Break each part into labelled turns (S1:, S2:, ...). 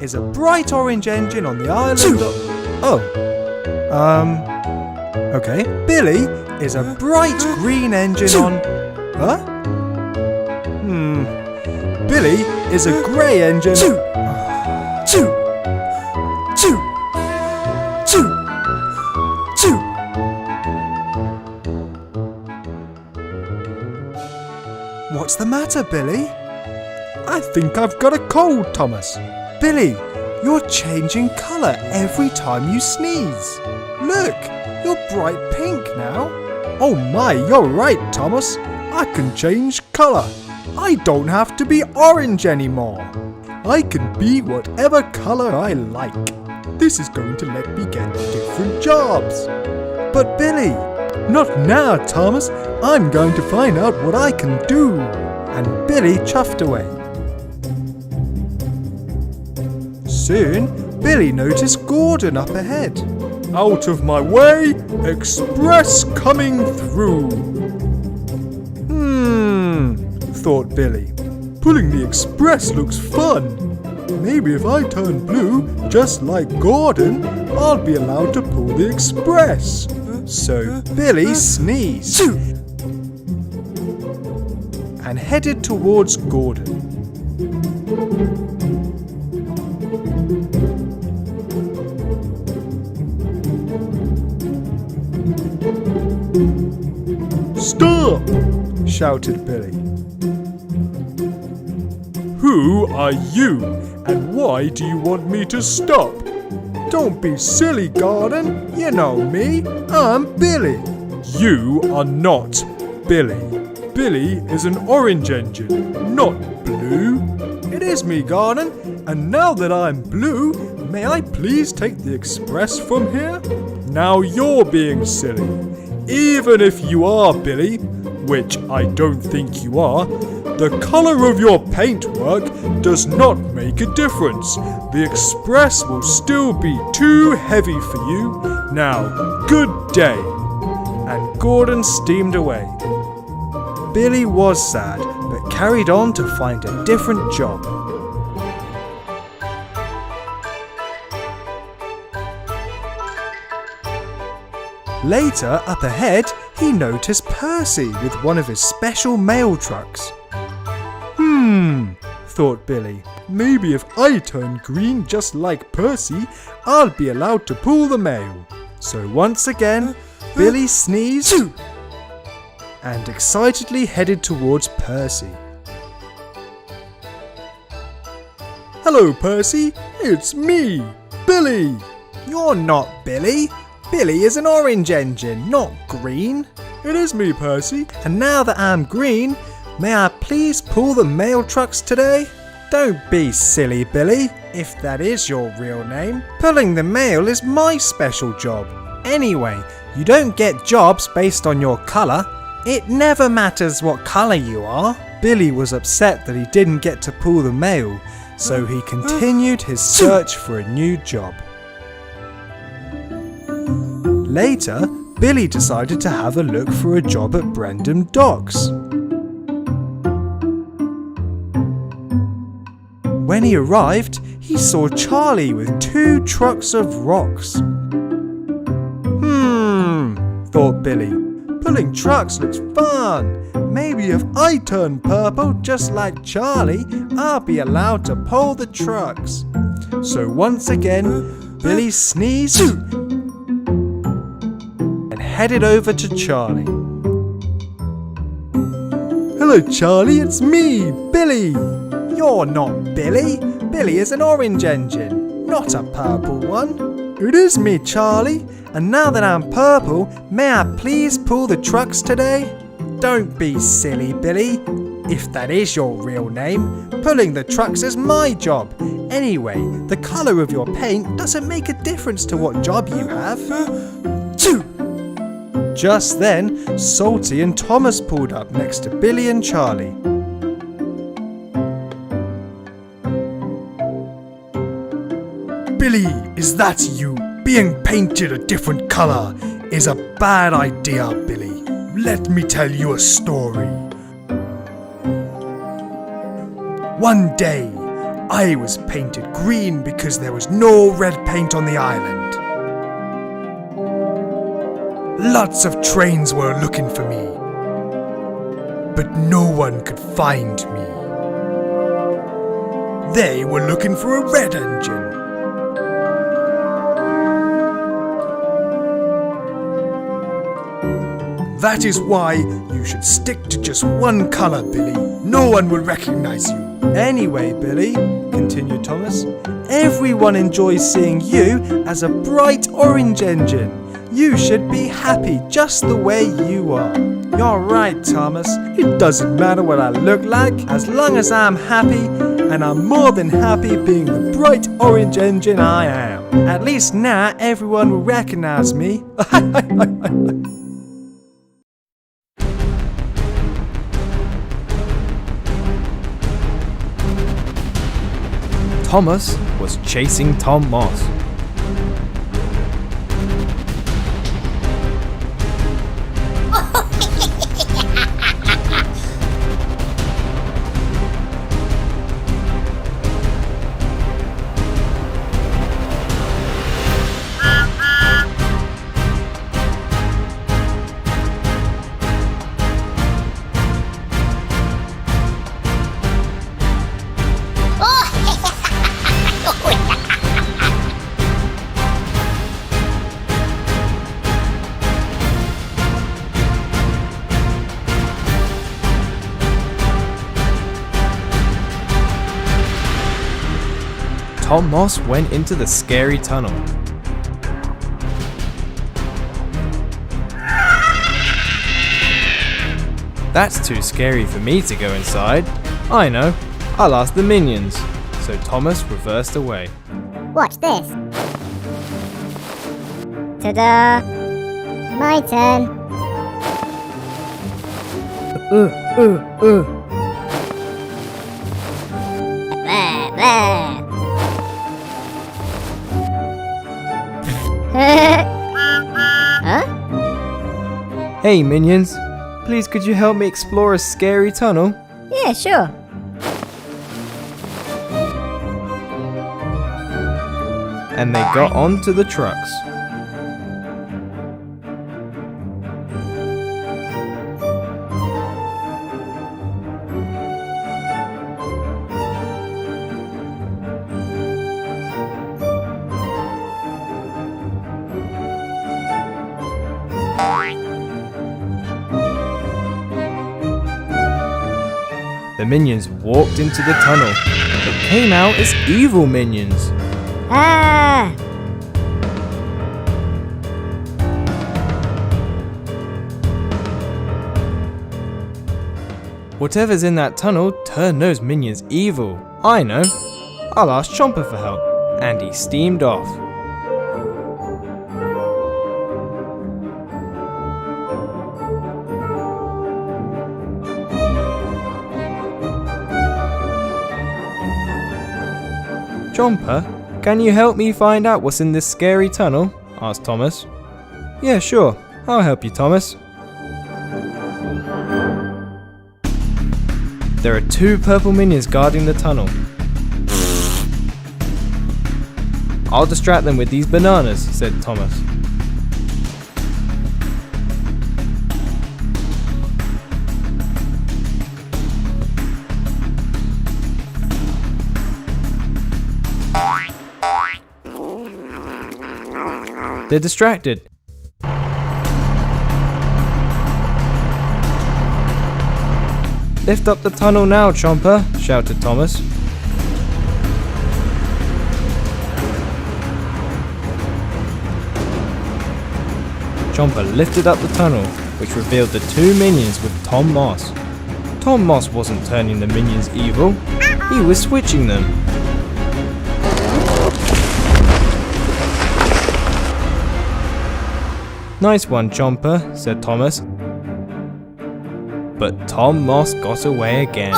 S1: is a bright orange engine on the island of... Okay. Billy is a bright green engine on... Huh? Billy is a grey engine... What's the matter, Billy? I think I've got a cold, Thomas. Billy, you're changing colour every time you sneeze. Look, you're bright pink now. Oh my, you're right, Thomas. I can change colour. I don't have to be orange anymore. I can be whatever colour I like. This is going to let me get different jobs. But Billy, not now, Thomas. I'm going to find out what I can do. And Billy chuffed away. Soon, Billy noticed Gordon up ahead. Out of my way, express coming through. Thought Billy. Pulling the express looks fun. Maybe if I turn blue, just like Gordon, I'll be allowed to pull the express. So Billy sneezed and headed towards Gordon. Stop! Shouted Billy. Who are you, and why do you want me to stop? Don't be silly, Gordon. You know me. I'm Billy. You are not Billy. Billy is an orange engine, not blue. It is me, Gordon. And now that I'm blue, may I please take the express from here? Now you're being silly. Even if you are Billy, which I don't think you are, the colour of your paintwork does not make a difference. The express will still be too heavy for you. Now, good day. And Gordon steamed away. Billy was sad, but carried on to find a different job. Later, up ahead, he noticed Percy with one of his special mail trucks. Thought Billy. Maybe if I turn green just like Percy, I'll be allowed to pull the mail. So once again, Billy sneezed and excitedly headed towards Percy. Hello, Percy. It's me, Billy. You're not Billy. Billy is an orange engine, not green. It is me, Percy. And now that I'm green, may I please pull the mail trucks today? Don't be silly, Billy, if that is your real name. Pulling the mail is my special job. Anyway, you don't get jobs based on your colour. It never matters what colour you are. Billy was upset that he didn't get to pull the mail, so he continued his search for a new job. Later, Billy decided to have a look for a job at Brendam Docks. When he arrived, he saw Charlie with 2 trucks of rocks. Thought Billy. Pulling trucks looks fun. Maybe if I turn purple just like Charlie, I'll be allowed to pull the trucks. So once again, Billy sneezed and headed over to Charlie. Hello, Charlie, it's me, Billy. You're not Billy. Billy is an orange engine, not a purple one. It is me, Charlie. And now that I'm purple, may I please pull the trucks today? Don't be silly, Billy. If that is your real name, pulling the trucks is my job. Anyway, the colour of your paint doesn't make a difference to what job you have. Just then, Salty and Thomas pulled up next to Billy and Charlie. Billy, is that you? Being painted a different colour is a bad idea, Billy. Let me tell you a story. One day, I was painted green because there was no red paint on the island. Lots of trains were looking for me, but no one could find me. They were looking for a red engine. That is why you should stick to just one colour, Billy. No one will recognise you. Anyway, Billy, continued Thomas, everyone enjoys seeing you as a bright orange engine. You should be happy just the way you are. You're right, Thomas. It doesn't matter what I look like, as long as I'm happy, and I'm more than happy being the bright orange engine I am. At least now everyone will recognise me.
S2: Thomas was chasing Tom Moss. Tom Moss went into the scary tunnel. That's too scary for me to go inside. I know, I'll ask the minions. So Thomas reversed away.
S3: Watch this. Ta-da! My turn. There. Huh?
S2: Hey minions, please could you help me explore a scary tunnel?
S3: Yeah, sure.
S2: And they got onto the trucks. The minions walked into the tunnel. They came out as evil minions.
S3: Ah!
S2: Whatever's in that tunnel turned those minions evil. I know. I'll ask Chomper for help. And he steamed off. Chomper, can you help me find out what's in this scary tunnel? Asked Thomas. Yeah, sure. I'll help you, Thomas. There are 2 purple minions guarding the tunnel. I'll distract them with these bananas, said Thomas. They're distracted. Lift up the tunnel now, Chomper, shouted Thomas. Chomper lifted up the tunnel, which revealed the 2 minions with Tom Moss. Tom Moss wasn't turning the minions evil, he was switching them. Nice one, Chomper, said Thomas. But Tom Moss got away again.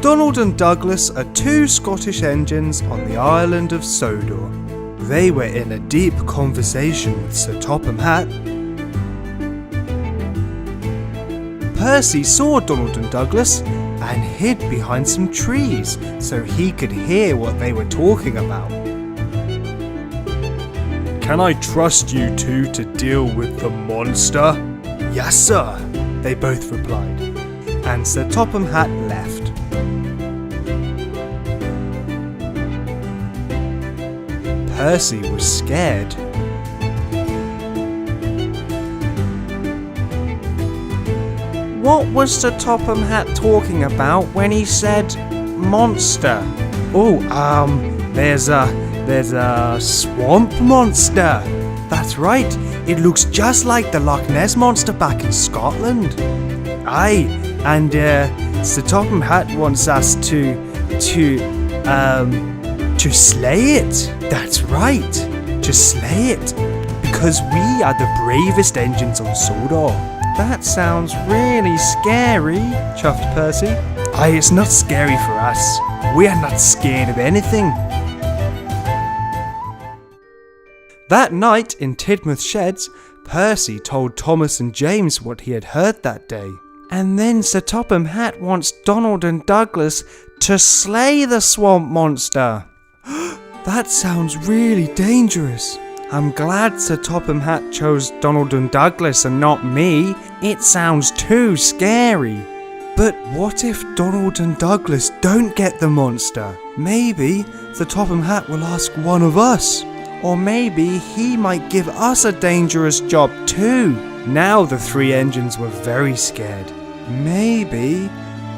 S1: Donald and Douglas are 2 Scottish engines on the island of Sodor. They were in a deep conversation with Sir Topham Hatt.
S4: Percy saw Donald and Douglas and hid behind some trees so he could hear what they were talking about.
S1: Can I trust you two to deal with the monster?
S4: Yes, sir, they both replied, and Sir Topham Hatt left. Percy was scared. What was Sir Topham Hatt talking about when he said monster? Oh, there's a swamp monster. That's right, it looks just like the Loch Ness monster back in Scotland. Aye, and Sir Topham Hatt wants us to slay it. That's right, to slay it, because we are the bravest engines on Sodor. That sounds really scary, chuffed Percy. Aye, it's not scary for us. We are not scared of anything. That night in Tidmouth Sheds, Percy told Thomas and James what he had heard that day. And then Sir Topham Hatt wants Donald and Douglas to slay the swamp monster. That sounds really dangerous. I'm glad Sir Topham Hatt chose Donald and Douglas and not me. It sounds too scary. But what if Donald and Douglas don't get the monster? Maybe Sir Topham Hatt will ask one of us. Or maybe he might give us a dangerous job too. Now the three engines were very scared. Maybe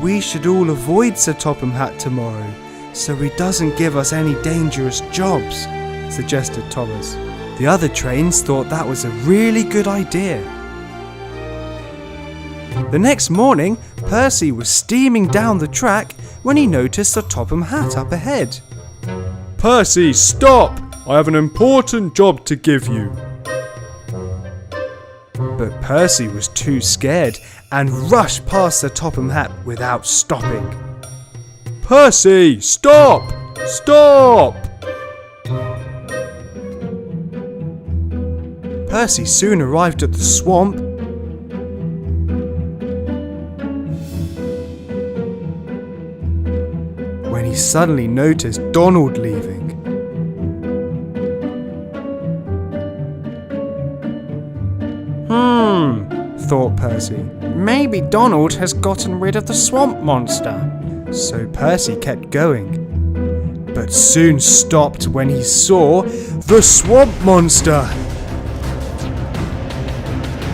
S4: we should all avoid Sir Topham Hatt tomorrow, so he doesn't give us any dangerous jobs, suggested Thomas. The other trains thought that was a really good idea. The next morning, Percy was steaming down the track when he noticed Sir Topham Hatt up ahead.
S1: Percy, stop! I have an important job to give you.
S4: But Percy was too scared and rushed past Sir Topham Hatt without stopping.
S1: Percy, stop! Stop!
S4: Percy soon arrived at the swamp. When he suddenly noticed Donald leaving. Thought Percy. Maybe Donald has gotten rid of the swamp monster. So Percy kept going, but soon stopped when he saw the swamp monster.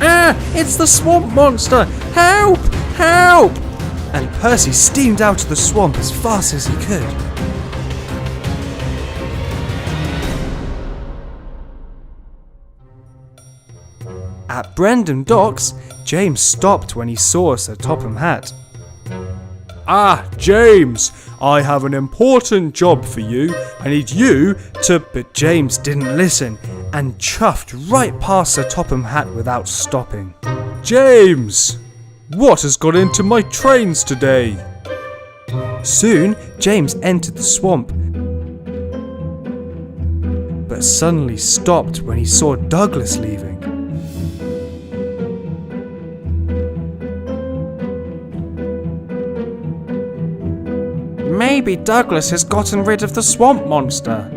S4: Ah! It's the swamp monster! Help! Help! And Percy steamed out of the swamp as fast as he could. At Brendam Docks, James stopped when he saw Sir Topham Hatt.
S1: Ah, James, I have an important job for you. I need you to...
S4: But James didn't listen and chuffed right past Sir Topham Hatt without stopping.
S1: James! What has got into my trains today?
S4: Soon, James entered the swamp, but suddenly stopped when he saw Douglas leaving. Maybe Douglas has gotten rid of the swamp monster,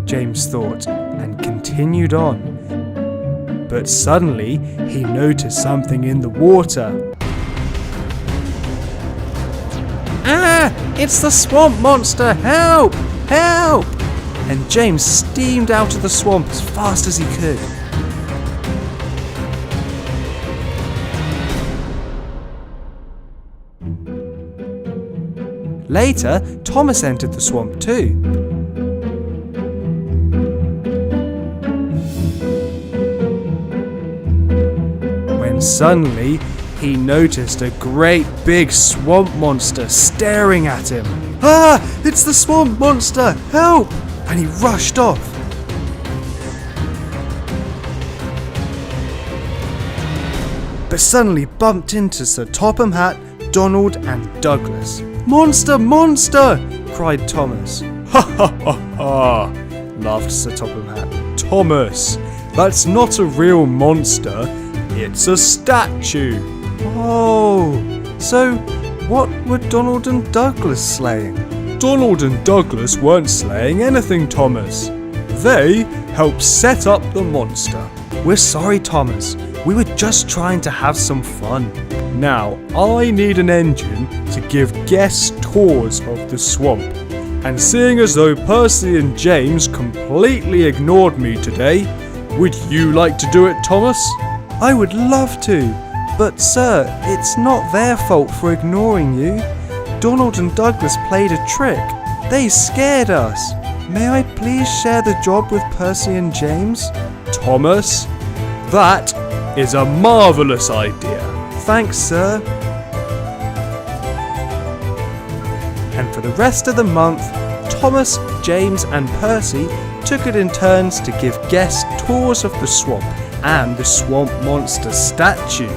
S4: James thought, and continued on. But suddenly, he noticed something in the water. Ah! It's the swamp monster! Help! Help! And James steamed out of the swamp as fast as he could. Later, Thomas entered the swamp too. When suddenly, he noticed a great big swamp monster staring at him. Ah! It's the swamp monster! Help! And he rushed off. But suddenly bumped into Sir Topham Hatt, Donald and Douglas. Monster! Monster! Cried Thomas.
S1: Ha ha ha ha! Laughed Sir Topham Hatt. Thomas, that's not a real monster, it's a statue.
S4: Oh, so what were Donald and Douglas slaying?
S1: Donald and Douglas weren't slaying anything, Thomas. They helped set up the monster.
S4: We're sorry, Thomas. We were just trying to have some fun.
S1: Now, I need an engine to give guest tours of the swamp. And seeing as though Percy and James completely ignored me today, would you like to do it, Thomas?
S4: I would love to, but sir, it's not their fault for ignoring you. Donald and Douglas played a trick. They scared us. May I please share the job with Percy and James?
S1: Thomas, that is a marvellous idea.
S4: Thanks, sir. And for the rest of the month, Thomas, James and Percy took it in turns to give guests tours of the swamp and the swamp monster statue.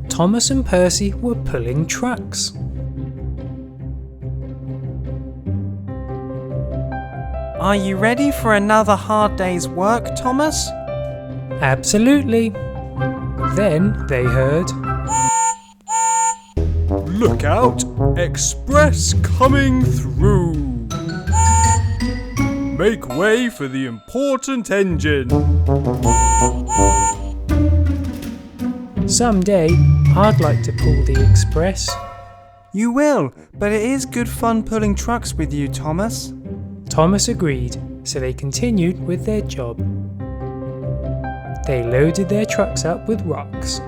S2: Thomas and Percy were pulling trucks.
S4: Are you ready for another hard day's work, Thomas?
S2: Absolutely. Then they heard,
S1: Look out! Express coming through! Make way for the important engine!
S2: "Someday I'd like to pull the express."
S4: You will, but it is good fun pulling trucks with you, Thomas.
S2: Thomas agreed, so they continued with their job. They loaded their trucks up with rocks.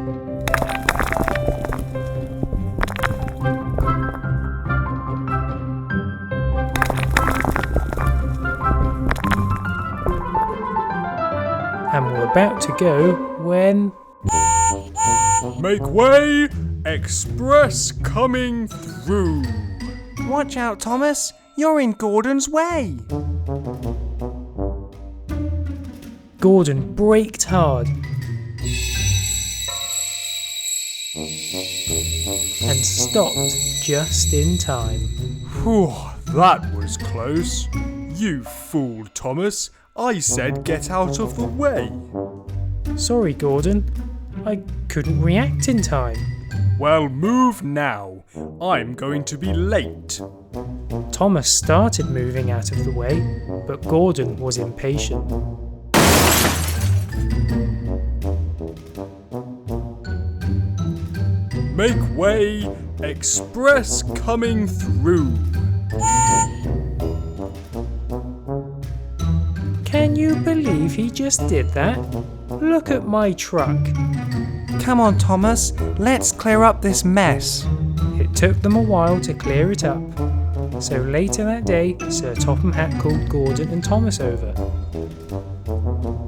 S2: And were about to go when...
S1: Make way! Express coming through!
S4: Watch out, Thomas. You're in Gordon's way.
S2: Gordon braked hard and stopped just in time.
S1: Whew, that was close. You fool, Thomas. I said get out of the way.
S2: Sorry, Gordon. I couldn't react in time.
S1: Well, move now. I'm going to be late.
S2: Thomas started moving out of the way, but Gordon was impatient.
S1: Make way! Express coming through!
S2: Can you believe he just did that? Look at my truck.
S4: Come on, Thomas. Let's clear up this mess.
S2: It took them a while to clear it up. So later that day, Sir Topham Hatt called Gordon and Thomas over.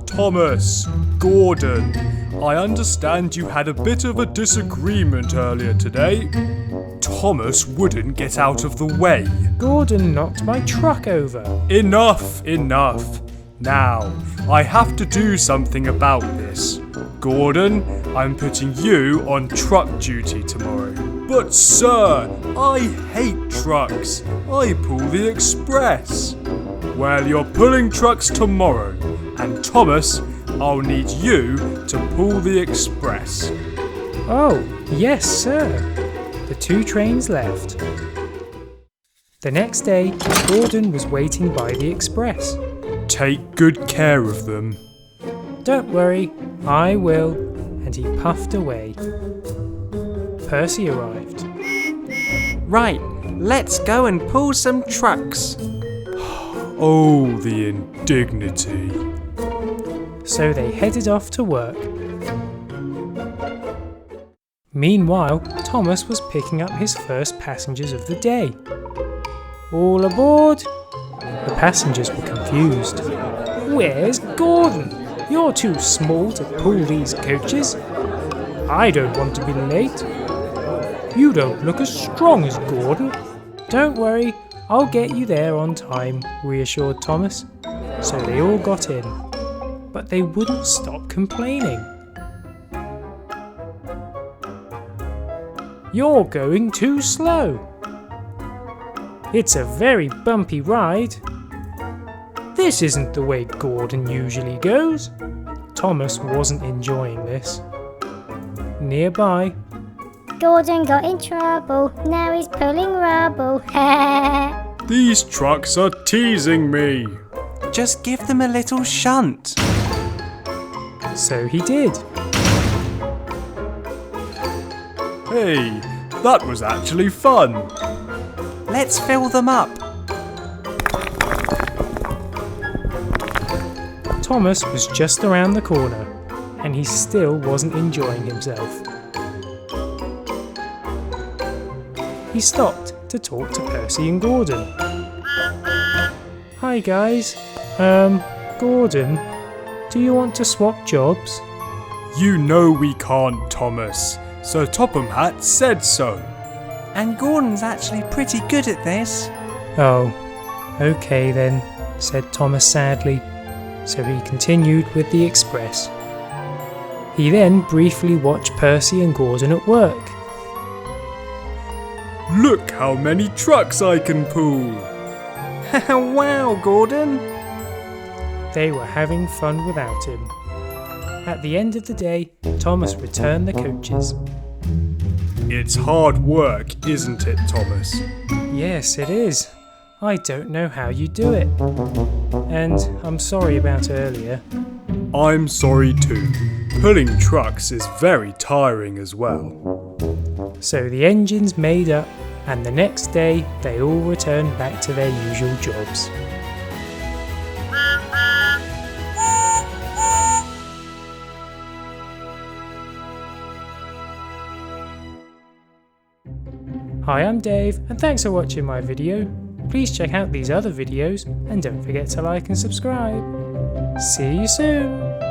S1: Thomas, Gordon, I understand you had a bit of a disagreement earlier today. Thomas wouldn't get out of the way.
S2: Gordon knocked my truck over.
S1: Enough, enough. Now, I have to do something about this. Gordon, I'm putting you on truck duty tomorrow. But sir, I hate trucks. I pull the express. Well, you're pulling trucks tomorrow. And Thomas, I'll need you to pull the express.
S2: Oh, yes, sir. The two trains left. The next day, Gordon was waiting by the express.
S1: Take good care of them.
S2: Don't worry, I will. And he puffed away. Percy arrived.
S4: Right, let's go and pull some trucks.
S1: Oh, the indignity.
S2: So they headed off to work. Meanwhile, Thomas was picking up his first passengers of the day. All aboard! The passengers were confused. Where's Gordon? You're too small to pull these coaches. I don't want to be late. You don't look as strong as Gordon. Don't worry, I'll get you there on time, reassured Thomas. So they all got in. but they wouldn't stop complaining. You're going too slow. It's a very bumpy ride. This isn't the way Gordon usually goes. Thomas wasn't enjoying this. Nearby,
S3: Gordon got in trouble. Now he's pulling rubble.
S1: These trucks are teasing me.
S4: Just give them a little shunt.
S2: so he did.
S1: Hey, that was actually fun.
S4: Let's fill them up.
S2: Thomas was just around the corner, and he still wasn't enjoying himself. He stopped to talk to Percy and Gordon. Hi guys, Gordon, do you want to swap jobs?
S1: You know we can't, Thomas. Sir Topham Hatt said so.
S4: And Gordon's actually pretty good at this.
S2: Oh, okay then, said Thomas sadly. So he continued with the express. He then briefly watched Percy and Gordon at work.
S1: Look how many trucks I can pull.
S4: Wow, Gordon.
S2: They were having fun without him. At the end of the day, Thomas returned the coaches.
S1: It's hard work, isn't it, Thomas?
S2: Yes, it is. I don't know how you do it. And I'm sorry about earlier.
S1: I'm sorry too. Pulling trucks is very tiring as well.
S2: So the engines made up, and the next day they all returned back to their usual jobs. Hi, I'm Dave, and thanks for watching my video. Please check out these other videos, and don't forget to like and subscribe. See you soon!